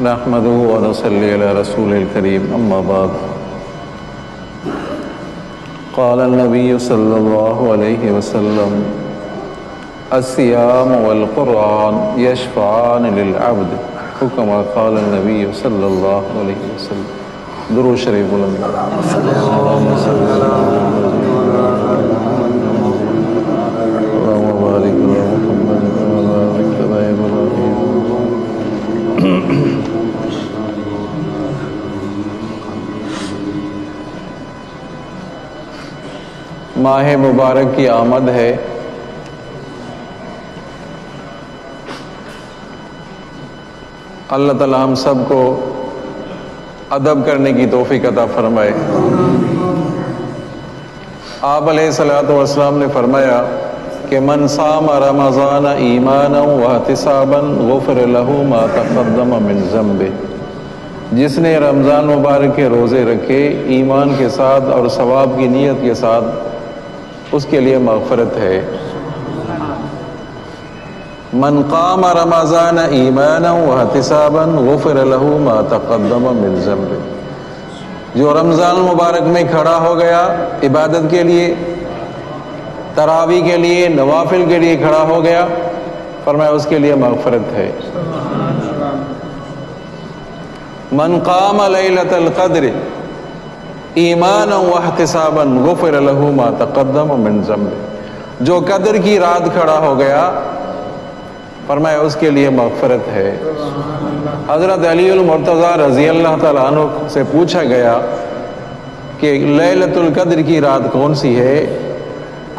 نحمده ونصلي على رسوله الكريم أما بعد قال النبي صلى الله عليه وسلم الصيام والقرآن يشفعان للعبد كما قال النبي صلى الله عليه وسلم. درود شریف بلند اللهم صل على اللهم بارك على محمد وعلى آل إبراهيم. ماہ مبارک کی آمد ہے. اللہ تعالی ہم سب کو ادب کرنے کی توفیق عطا فرمائے. آپ علیہ الصلوۃ والسلام نے فرمایا کہ من صام رمضان ایمانا واحتسابا غفر له ما تقدم من ذنبه. جس نے رمضان مبارک کے روزے رکھے ایمان کے ساتھ اور ثواب کی نیت کے ساتھ، اس کے لیے مغفرت ہے. من قام رمضان ایمانا واحتسابا غفر له ما تقدم من ذنبه. جو رمضان مبارک میں کھڑا ہو گیا عبادت کے لیے، تراویح کے لیے، نوافل کے لیے کھڑا ہو گیا، فرمایا اس کے لیے مغفرت ہے. من قام لیلۃ القدر ایمانا واحتسابا غفر له ما تقدم من ذنبه. جو قدر کی رات کھڑا ہو گیا، فرمایا اس کے لیے مغفرت ہے. حضرت علی المرتضیٰ رضی اللہ تعالیٰ عنہ سے پوچھا گیا کہ لیلۃ القدر کی رات کون سی ہے؟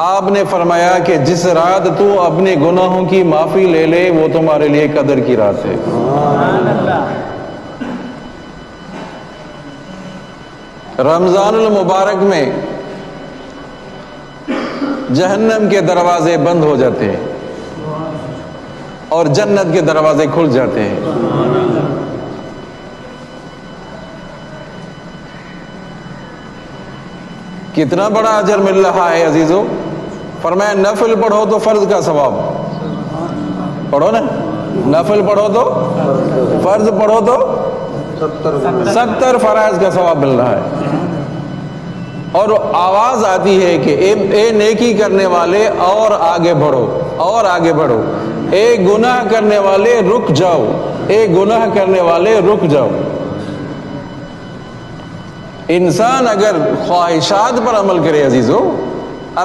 آپ نے فرمایا کہ جس رات تو اپنے گناہوں کی معافی لے لے وہ تمہارے لیے قدر کی رات ہے. رمضان المبارک میں جہنم کے دروازے بند ہو جاتے ہیں اور جنت کے دروازے کھل جاتے ہیں. کتنا بڑا اجر مل رہا ہے عزیزو. فرمایا نفل پڑھو تو فرض کا ثواب پڑھو نا، نفل پڑھو تو فرض پڑھو تو 70 فرائض کا ثواب مل رہا ہے. اور آواز آتی ہے کہ اے نیکی کرنے والے اور آگے بڑھو اور آگے بڑھو، اے گناہ کرنے والے رک جاؤ، اے گناہ کرنے والے رک جاؤ. انسان اگر خواہشات پر عمل کرے عزیزو،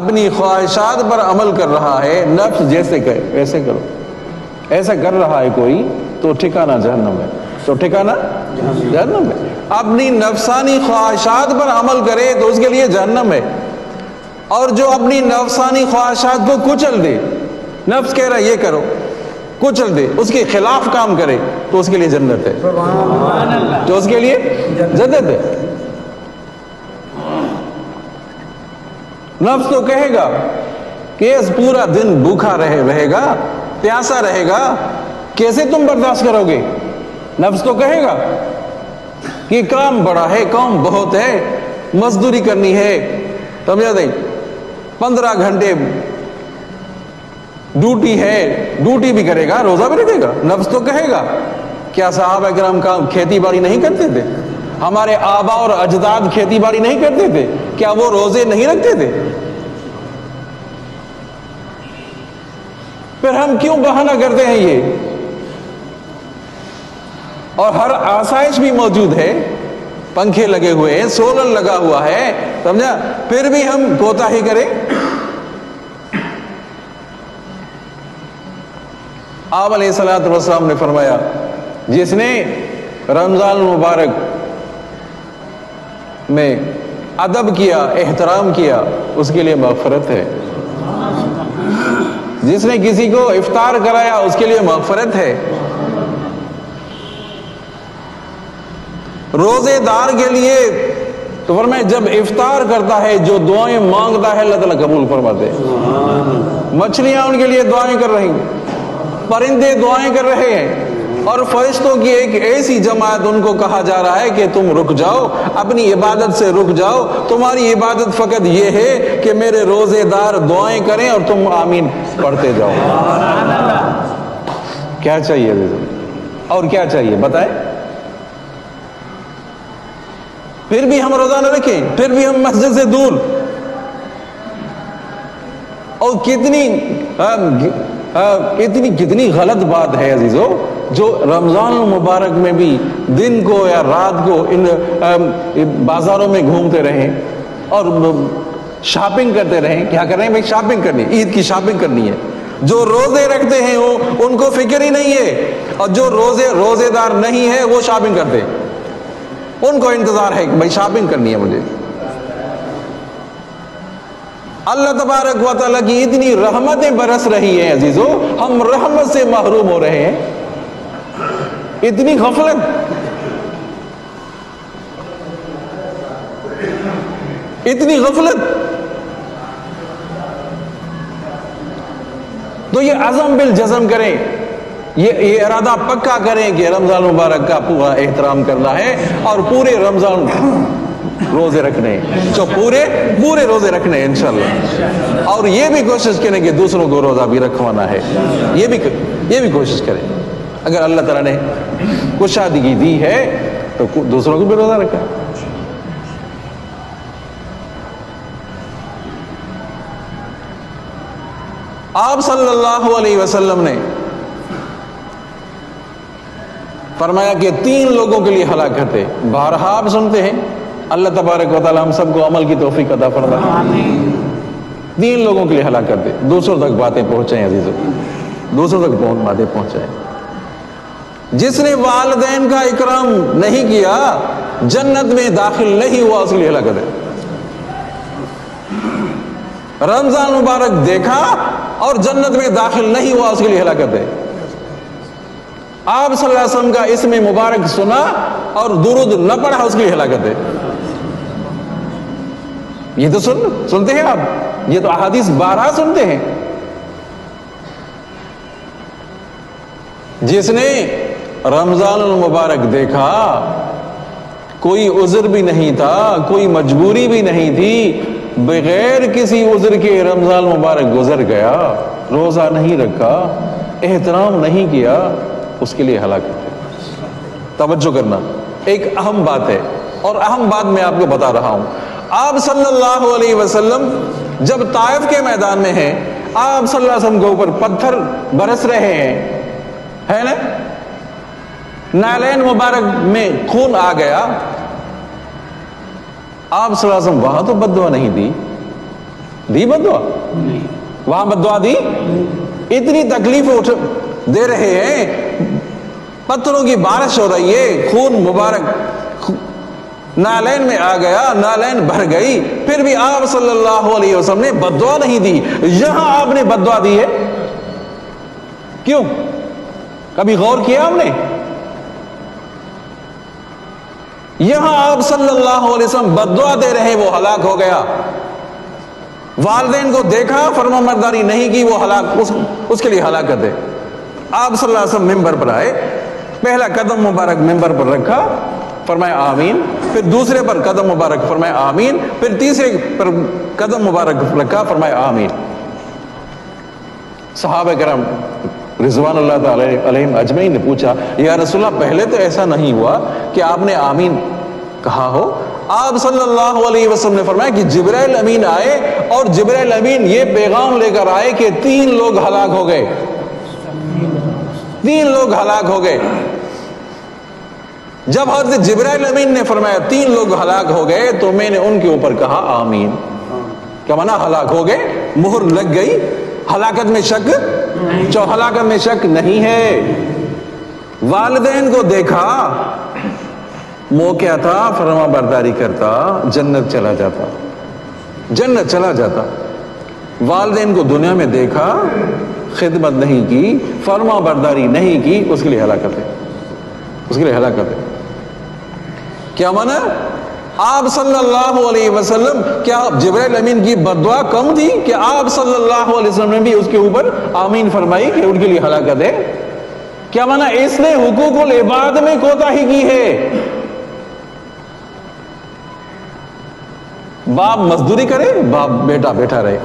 اپنی خواہشات پر عمل کر رہا ہے، نفس جیسے کہے ویسے کرو، ایسا کر رہا ہے کوئی تو ٹھکانہ جہنم ہے، تو ٹھکانہ جہنم ہے. اپنی نفسانی خواہشات پر عمل کرے تو اس کے لیے جہنم ہے. اور جو اپنی نفسانی خواہشات کو کچل دے، نفس کہہ رہا ہے یہ کرو، کچل دے، اس کے خلاف کام کرے تو اس کے لیے جنت ہے. تو اس کے لیے جنت ہے. نفس تو کہے گا کہ اس پورا دن بھوکا رہے گا، پیاسا رہے گا، کیسے تم برداشت کرو گے؟ نفس تو کہے گا کہ کام بڑا ہے، کام بہت ہے، مزدوری کرنی ہے، سمجھا نہیں، 15 گھنٹے ڈیوٹی ہے، ڈیوٹی بھی کرے گا، روزہ بھی رکھے گا. نفس تو کہے گا کیا صحابہ کرام کھیتی باڑی نہیں کرتے تھے؟ ہمارے آبا اور اجداد کھیتی باڑی نہیں کرتے تھے؟ کیا وہ روزے نہیں رکھتے تھے؟ پھر ہم کیوں بہانہ کرتے ہیں یہ؟ اور ہر آسائش بھی موجود ہے، پنکھے لگے ہوئے ہیں، سولر لگا ہوا ہے، سمجھا، پھر بھی ہم کوتاہی کریں. آپ علیہ الصلوۃ والسلام نے فرمایا جس نے رمضان المبارک میں ادب کیا، احترام کیا، اس کے لیے مغفرت ہے. جس نے کسی کو افطار کرایا اس کے لیے مغفرت ہے. روزے دار کے لیے تو فرمایا جب افطار کرتا ہے جو دعائیں مانگتا ہے اللہ تعالیٰ قبول فرماتے ہیں. مچھلیاں ان کے لیے دعائیں کر رہی ہیں، پرندے دعائیں کر رہے ہیں، اور فرشتوں کی ایک ایسی جماعت ان کو کہا جا رہا ہے کہ تم رک جاؤ، اپنی عبادت سے رک جاؤ، تمہاری عبادت فقط یہ ہے کہ میرے روزے دار دعائیں کریں اور تم آمین پڑھتے جاؤ. کیا چاہیے اور کیا چاہیے بتائیں؟ پھر بھی ہم روزہ نہ رکھیں، پھر بھی ہم مسجد سے دور. اور کتنی غلط بات ہے عزیزو، جو رمضان المبارک میں بھی دن کو یا رات کو ان بازاروں میں گھومتے رہیں اور شاپنگ کرتے رہیں. کیا کر رہے ہیں بھائی؟ شاپنگ کرنی، عید کی شاپنگ کرنی ہے. جو روزے رکھتے ہیں ان کو فکر ہی نہیں ہے، اور جو روزے دار نہیں ہے وہ شاپنگ کرتے، ان کو انتظار ہے کہ بھائی شاپنگ کرنی ہے مجھے. اللہ تبارک و تعالیٰ کی اتنی رحمتیں برس رہی ہیں عزیزو، ہم رحمت سے محروم ہو رہے ہیں. اتنی غفلت، اتنی غفلت. تو یہ عزم بالجزم کریں، یہ ارادہ پکا کریں کہ رمضان مبارک کا پورا احترام کرنا ہے اور پورے رمضان روزے رکھنے ہیں، جو پورے روزے رکھنے ہیں انشاءاللہ. اور یہ بھی کوشش کریں کہ دوسروں کو روزہ بھی رکھوانا ہے، یہ بھی کوشش کریں. اگر اللہ تعالیٰ نے کشادگی دی ہے تو دوسروں کو بھی روزہ رکھیں. آپ صلی اللہ علیہ وسلم نے فرمایا کہ 3 لوگوں کے لیے ہلاکت ہے. بارہا آپ سنتے ہیں. اللہ تبارک و تعالی ہم سب کو عمل کی توفیق عطا فرمائے. 3 لوگوں کے لیے ہلاکت ہے. دوسروں تک باتیں پہنچائیں عزیزو، دوسروں تک باتیں پہنچائیں. جس نے والدین کا اکرام نہیں کیا، جنت میں داخل نہیں ہوا، اس کے لیے ہلاکت ہے. رمضان مبارک دیکھا اور جنت میں داخل نہیں ہوا، اس کے لیے ہلاکت ہے. آپ صلی اللہ علیہ وسلم کا اسم مبارک سنا اور درود نہ پڑھا، اس کے لیے ہلاکت ہے. یہ تو سنتے ہیں آپ، یہ تو احادیث 12 سنتے ہیں. جس نے رمضان المبارک دیکھا، کوئی عذر بھی نہیں تھا، کوئی مجبوری بھی نہیں تھی، بغیر کسی عذر کے رمضان مبارک گزر گیا، روزہ نہیں رکھا، احترام نہیں کیا، اس کے لیے ہلاکت ہے. توجہ کرنا، ایک اہم بات ہے، اور اہم بات میں آپ کو بتا رہا ہوں. آپ صلی اللہ علیہ وسلم جب طائف کے میدان میں ہیں، آپ صلی اللہ علیہ وسلم کے اوپر پتھر برس رہے ہیں، ہے نا؟ نالین مبارک میں خون آ گیا. آپ صلی اللہ علیہ وسلم وہاں تو بد دعا نہیں دی بد دعا؟ وہاں بد دعا دی؟ اتنی تکلیف دے رہے ہیں، پتھروں کی بارش ہو رہی ہے، خون مبارک نالین میں آ گیا، نالین بھر گئی، پھر بھی آپ صلی اللہ علیہ وسلم نے بد دعا نہیں دی. یہاں آپ نے بد دعا دی ہے، کیوں؟ کبھی غور کیا آپ نے؟ یہاں آپ صلی اللہ علیہ وسلم بد دعا دے رہے، وہ ہلاک ہو گیا. والدین کو دیکھا، فرما برداری نہیں کی، وہ ہلاک، اس کے لیے ہلاکت ہے. آپ صلی اللہ علیہ وسلم ممبر پر آئے، پہلا قدم مبارک ممبر پر رکھا، فرمایا آمین. پھر دوسرے پر قدم مبارک فرمایا آمین. پھر تیسرے پر قدم مبارک رکھا، فرمایا آمین. صحابہ کرام رضوان اللہ تعالی علیہم اجمعین نے پوچھا، یا رسول اللہ پہلے تو ایسا نہیں ہوا کہ آپ نے آمین کہا ہو؟ آپ صلی اللہ علیہ وسلم نے فرمایا کہ جبرائیل امین آئے، اور جبرائیل امین یہ پیغام لے کر آئے کہ 3 لوگ ہلاک ہو گئے. 3 لوگ ہلاک ہو گئے. جب حضرت جبرائیل امین نے فرمایا 3 لوگ ہلاک ہو گئے، تو میں نے ان کے اوپر کہا آمین. کیا مانا؟ ہلاک ہو گئے، مہر لگ گئی. ہلاکت میں شک، ہلاکت میں شک نہیں ہے. والدین کو دیکھا، موقع تھا، فرما برداری کرتا، جنت چلا جاتا، جنت چلا جاتا. والدین کو دنیا میں دیکھا، خدمت نہیں کی، فرما برداری نہیں کی، اس کے لیے ہلاکت ہے، اس کے لیے ہلاکت ہے. کیا مانا؟ آپ صلی اللہ علیہ وسلم، کیا جبرائیل امین کی بد دعا کم تھی کہ آپ صلی اللہ علیہ وسلم نے بھی اس کے اوپر آمین فرمائی کہ ان کے لیے ہلاکت ہے؟ کیا مانا؟ اس نے حقوق العباد میں کوتاہی کی ہے. باپ مزدوری کرے، باپ بیٹا بیٹھا رہے،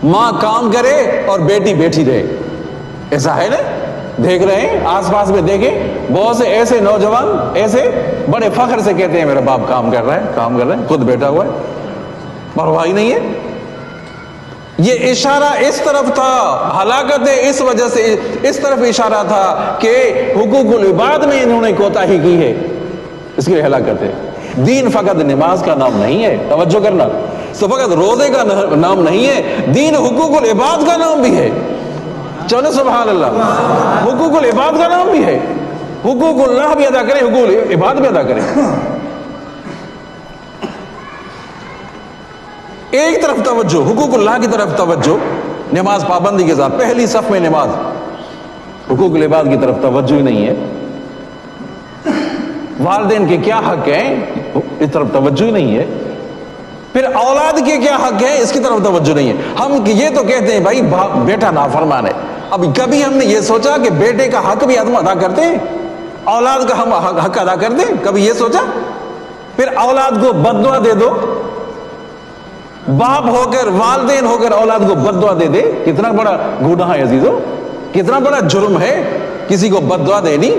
ماں کام کرے اور بیٹی بیٹھی رہے، ایسا ہے نا؟ دیکھ رہے ہیں آس پاس میں، دیکھیں بہت سے ایسے نوجوان ایسے بڑے فخر سے کہتے ہیں میرا باپ کام کر رہا ہے، خود بیٹھا ہوا ہے، پرواہ نہیں ہے۔ یہ اشارہ اس طرف تھا، ہلاکت اس وجہ سے اس طرف اشارہ تھا کہ حقوق العباد میں انہوں نے کوتاہی کی ہے، اس کے لیے ہلاکت ہے۔ دین فقط نماز کا نام نہیں ہے، توجہ کرنا، تو فقط روزے کا نام نہیں ہے، دین حقوق العباد کا نام بھی ہے۔ چلو سبحان اللہ، حقوق العباد کا نام بھی ہے، حقوق اللہ بھی ادا کریں، حقوق العباد بھی ادا کریں۔ ایک طرف توجہ، حقوق اللہ کی طرف توجہ، نماز پابندی کے ساتھ پہلی صف میں نماز، حقوق العباد کی طرف توجہ ہی نہیں ہے۔ والدین کے کیا حق ہیں اس طرف توجہ ہی نہیں ہے، پھر اولاد کے کیا حق ہیں اس کی طرف توجہ نہیں ہے۔ ہم یہ تو کہتے ہیں بھائی بیٹا نافرمان ہے، اب کبھی ہم نے یہ سوچا کہ بیٹے کا حق بھی ہم ادا کرتے ہیں، اولاد کا ہم حق ادا کرتے ہیں؟ کبھی یہ سوچا؟ پھر اولاد کو بد دعا دے دو، باپ ہو کر والدین ہو کر اولاد کو بد دعا دے دے، کتنا بڑا گناہ ہے عزیزو، کتنا بڑا جرم ہے کسی کو بد دعا دینی۔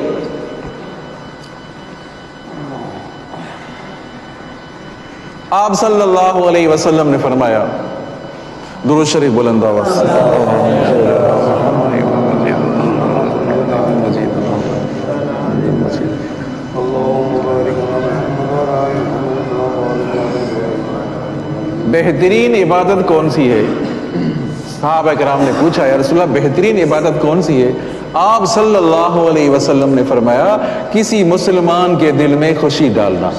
آپ صلی اللہ علیہ وسلم نے فرمایا، درود شریف بلند آواز سے، بہترین عبادت کون سی ہے؟ صحابہ کرام نے پوچھا یا رسول اللہ بہترین عبادت کون سی ہے؟ آپ صلی اللہ علیہ وسلم نے فرمایا کسی مسلمان کے دل میں خوشی ڈالنا،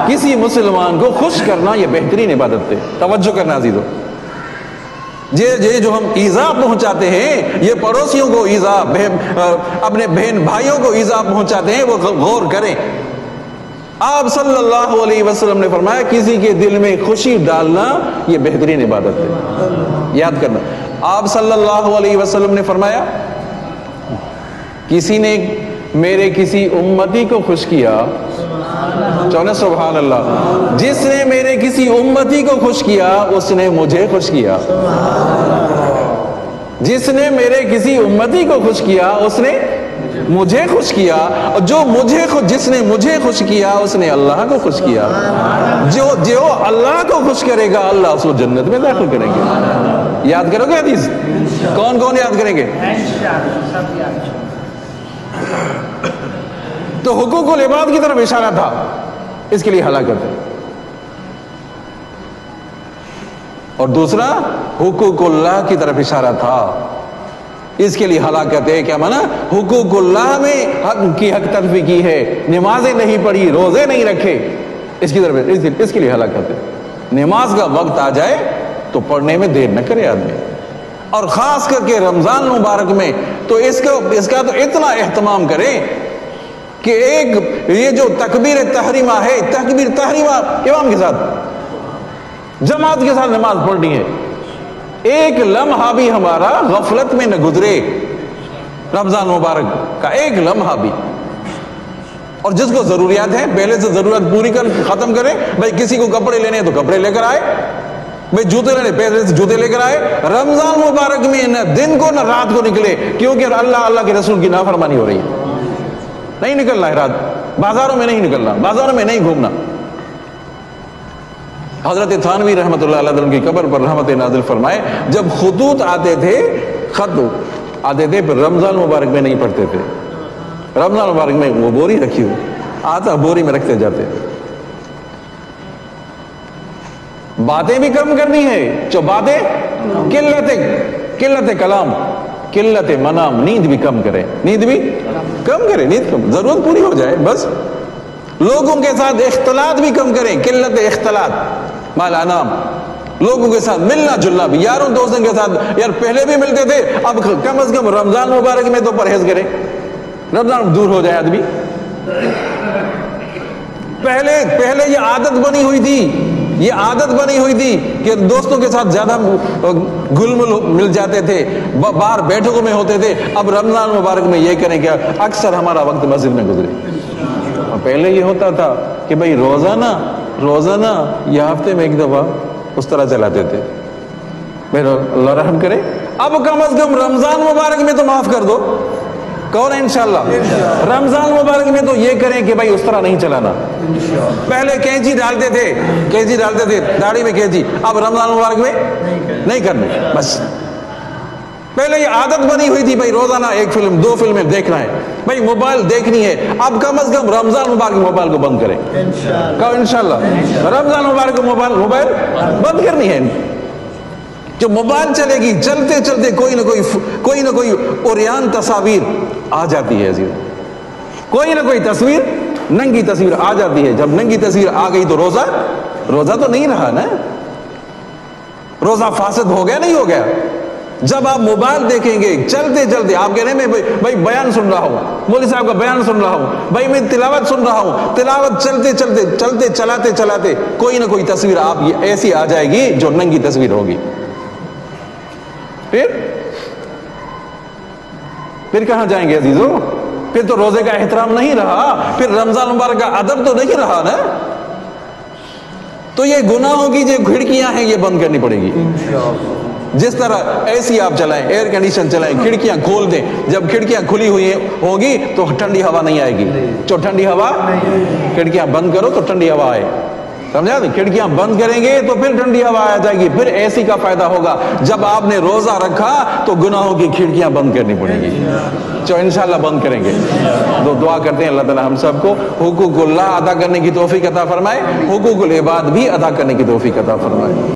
کسی مسلمان کو خوش کرنا، یہ بہترین عبادت ہے۔ توجہ کرنا عزیزو، یہ جو ہم ایذا پہنچاتے ہیں، یہ پڑوسیوں کو ایذا، اپنے بہن بھائیوں کو ایذا پہنچاتے ہیں، وہ غور کریں۔ آپ صلی اللہ علیہ وسلم نے فرمایا کسی کے دل میں خوشی ڈالنا یہ بہترین عبادت ہے۔ یاد کرنا، آپ صلی اللہ علیہ وسلم نے فرمایا کسی نے میرے کسی امتی کو خوش کیا، چونے سبحان اللہ، جس نے میرے کسی امتی کو خوش کیا اس نے مجھے خوش کیا، جس نے میرے کسی امتی کو خوش کیا اس نے مجھے خوش کیا، اور جس نے مجھے خوش کیا اس نے اللہ کو خوش کیا۔ جو اللہ کو خوش کرے گا اللہ اس کو جنت میں داخل کریں گے۔ یاد کرو گے حدیث؟ کون کون یاد کریں گے؟ تو حقوق العباد کی طرف اشارہ تھا، اس کے لیے ہلاکت ہے۔ اور دوسرا حقوق اللہ کی طرف اشارہ تھا، اس کے لیے ہلاکت ہے۔ کیا مانا؟ حقوق اللہ میں حق کی حق تلفی کی ہے، نمازیں نہیں پڑھی، روزے نہیں رکھے، اس کی طرف اس کے لیے ہلاکت ہے۔ نماز کا وقت آ جائے تو پڑھنے میں دیر نہ کرے آدمی، اور خاص کر کے رمضان مبارک میں تو اس کا تو اتنا اہتمام کریں کہ یہ جو تکبیر تحریمہ ہے، تکبیر تحریمہ امام کے ساتھ جماعت کے ساتھ نماز پڑھنی ہے، ایک لمحہ بھی ہمارا غفلت میں نہ گزرے رمضان مبارک کا، ایک لمحہ بھی۔ اور جس کو ضروریات ہیں پہلے سے ضرورت پوری کر ختم کرے۔ بھائی کسی کو کپڑے لینے ہیں تو کپڑے لے کر آئے، بھائی جوتے لینے پہلے سے جوتے لے کر آئے۔ رمضان مبارک میں نہ دن کو نہ رات کو نکلے، کیونکہ اللہ کے رسول کی نافرمانی ہو رہی ہے۔ نہیں نکلنا ہے رات، بازاروں میں نہیں نکلنا، بازاروں میں نہیں گھومنا۔ حضرت تھانوی رحمۃ اللہ علیہ وسلم کی قبر پر رحمت نازل فرمائے، جب خطوط آتے تھے، خط آتے تھے، پھر رمضان مبارک میں نہیں پڑھتے تھے۔ رمضان مبارک میں وہ بوری رکھی ہو آتا، بوری میں رکھتے جاتے۔ باتیں بھی کم کرنی ہے، جو باتیں قلت کلام، قلت منام، نیند بھی کم کرے، نیند بھی کم کرے، نیند کم، ضرورت پوری ہو جائے بس۔ لوگوں کے ساتھ اختلاط بھی کم کریں، قلت اختلاط مال انام، لوگوں کے ساتھ ملنا جلنا بھی، یاروں دوستوں کے ساتھ یار پہلے بھی ملتے تھے، اب کم از کم رمضان مبارک میں تو پرہیز کریں، رمضان دور ہو جائے آدمی۔ پہلے یہ عادت بنی ہوئی تھی کہ دوستوں کے ساتھ زیادہ گل مل مل جاتے تھے، باہر بیٹھکوں میں ہوتے تھے۔ اب رمضان مبارک میں یہ کریں کہ اکثر ہمارا وقت مسجد میں گزرے۔ پہلے یہ ہوتا تھا کہ بھئی روزانہ یا ہفتے میں ایک دفعہ اس طرح چلاتے تھے، میرا اللہ رحم کرے۔ اب کم از کم رمضان مبارک میں تو معاف کر دو. کون ہے انشاءاللہ؟ رمضان مبارک میں تو یہ کریں کہ بھائی اس طرح نہیں چلانا. پہلے کینچی ڈالتے تھے داڑھی میں کینچی, اب رمضان مبارک میں نہیں کرنے. بس پہلے یہ عادت بنی ہوئی تھی بھائی روزانہ 1 فلم 2 فلمیں دیکھنا ہے, بھائی موبائل دیکھنی ہے, اب کم از کم رمضان مبارک موبائل کو بند کریں. کہو انشاءاللہ رمضان مبارک کو موبائل بند کرنی ہے. جو موبائل چلے گی چلتے چلتے کوئی نہ کوئی اوریان تصاویر آ جاتی ہے عزیز, کوئی نہ کوئی تصویر, ننگی تصویر آ جاتی ہے. جب ننگی تصویر آ گئی تو روزہ تو نہیں رہا نا, روزہ فاسد ہو گیا نہیں ہو گیا. جب آپ موبائل دیکھیں گے چلتے چلتے, آپ کہہ رہے ہیں میں بھائی بیان سن رہا ہوں, مولوی صاحب کا بیان سن رہا ہوں, بھائی میں تلاوت سن رہا ہوں, تلاوت چلتے چلاتے کوئی نہ کوئی تصویر آپ ایسی آ جائے گی جو ننگی تصویر ہوگی. پھر کہاں جائیں گے عزیزو؟ پھر تو روزے کا احترام نہیں رہا, پھر رمضان مبارک کا ادب تو نہیں رہا نا. تو یہ گناہوں کی جو کھڑکیاں ہیں یہ بند کرنی پڑے گی. جس طرح اے سی آپ چلائیں, ایئر کنڈیشن چلائیں, کھڑکیاں کھول دیں. جب کھڑکیاں کھلی ہوئی ہوں گی تو ٹھنڈی ہوا نہیں آئے گی. جو ٹھنڈی ہوا, کھڑکیاں بند کرو تو ٹھنڈی ہوا آئے. سمجھا؟ کھڑکیاں بند کریں گے تو پھر ٹھنڈی ہوا آ جائے گی. پھر اے سی کا فائدہ ہوگا. جب آپ نے روزہ رکھا تو گناہوں کی کھڑکیاں بند کرنی پڑیں گی, جو انشاءاللہ بند کریں گے. دعا کرتے ہیں اللہ تعالی ہم سب کو حقوق اللہ ادا کرنے کی توفیق عطا فرمائے, حقوق العباد بھی ادا کرنے کی توفیق عطا فرمائے.